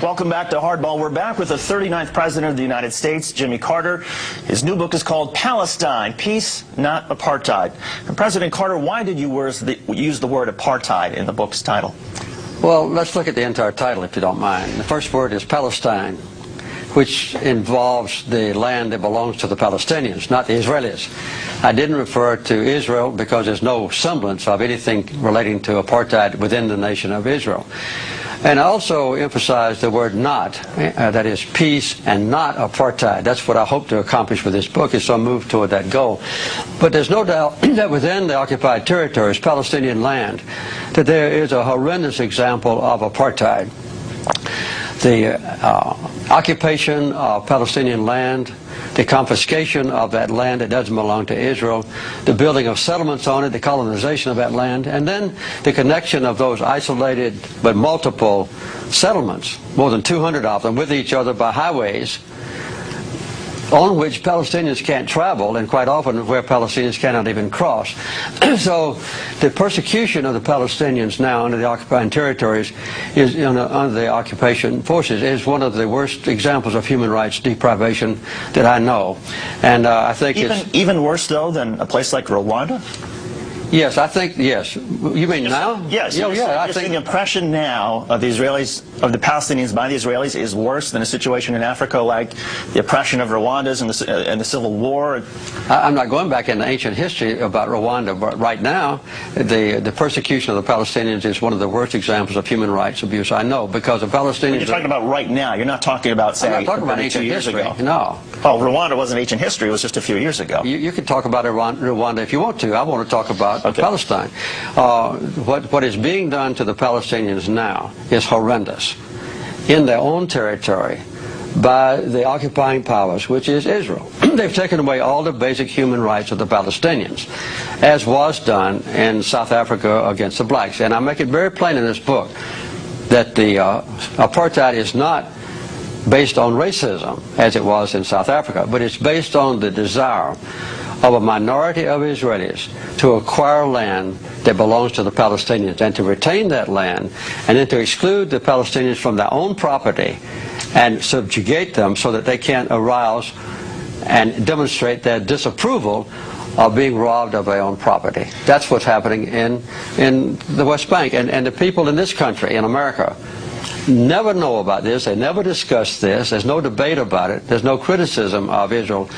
Welcome back to Hardball. We're back with the 39th President of the United States, Jimmy Carter. His new book is called Palestine, Peace, Not Apartheid. And President Carter, why did you use the word apartheid in the book's title? Well, let's look at the entire title, if you don't mind. The first word is Palestine, which involves the land that belongs to the Palestinians, not the Israelis. I didn't refer to Israel because there's no semblance of anything relating to apartheid within the nation of Israel. And I also emphasized the word not, that is peace and not apartheid. That's what I hope to accomplish with this book, is to move toward that goal. But there's no doubt that within the occupied territories, Palestinian land, that there is a horrendous example of apartheid. The occupation of Palestinian land, the confiscation of that land that doesn't belong to Israel, the building of settlements on it, the colonization of that land, and then the connection of those isolated but multiple settlements, more than 200 of them, with each other by highways on which Palestinians can't travel, and quite often where Palestinians cannot even cross. So the persecution of the Palestinians now under the occupied territories, under the occupation forces, is one of the worst examples of human rights deprivation that I know. And I think even worse, though, than a place like Rwanda? Yes, I think, yes. You mean now? Yes. I think the impression now of the Israelis, of the Palestinians by the Israelis, is worse than a situation in Africa like the oppression of Rwandans and the Civil War. I'm not going back into ancient history about Rwanda, but right now, the persecution of the Palestinians is one of the worst examples of human rights abuse I know, because the Palestinians... When you're talking about right now, you're not talking about, say, I'm not talking about ancient history. No. Oh, Rwanda wasn't ancient history, it was just a few years ago. You can talk about Rwanda if you want to. I want to talk about Palestine. What is being done to the Palestinians now is horrendous in their own territory by the occupying powers, which is Israel. They've taken away all the basic human rights of the Palestinians, as was done in South Africa against the blacks. And I make it very plain in this book that the apartheid is not based on racism, as it was in South Africa, but it's based on the desire of a minority of Israelis to acquire land that belongs to the Palestinians and to retain that land, and then to exclude the Palestinians from their own property and subjugate them so that they can't arouse and demonstrate their disapproval of being robbed of their own property. That's what's happening in the West Bank. And the people in this country, in America, never know about this. They never discuss this. There's no debate about it. There's no criticism of Israel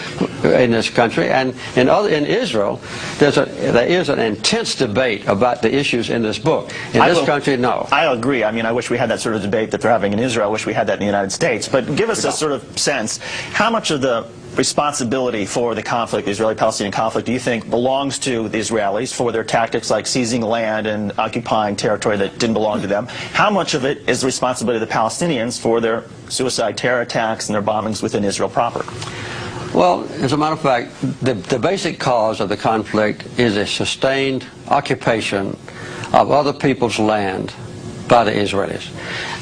in this country. And in Israel, there is an intense debate about the issues in this book. In this country, no. I agree. I mean, I wish we had that sort of debate that they're having in Israel. I wish we had that in the United States. But give us a sort of sense, how much of the responsibility for the conflict, the Israeli-Palestinian conflict, do you think belongs to the Israelis for their tactics like seizing land and occupying territory that didn't belong to them? How much of it is the responsibility of the Palestinians for their suicide terror attacks and their bombings within Israel proper? Well, as a matter of fact, the basic cause of the conflict is a sustained occupation of other people's land by the Israelis.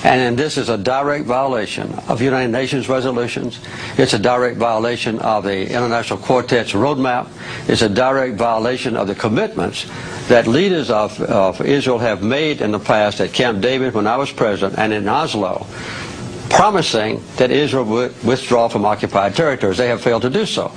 And this is a direct violation of United Nations resolutions. It's a direct violation of the International Quartet's roadmap. It's a direct violation of the commitments that leaders of Israel have made in the past at Camp David when I was president and in Oslo, promising that Israel would withdraw from occupied territories. They have failed to do so.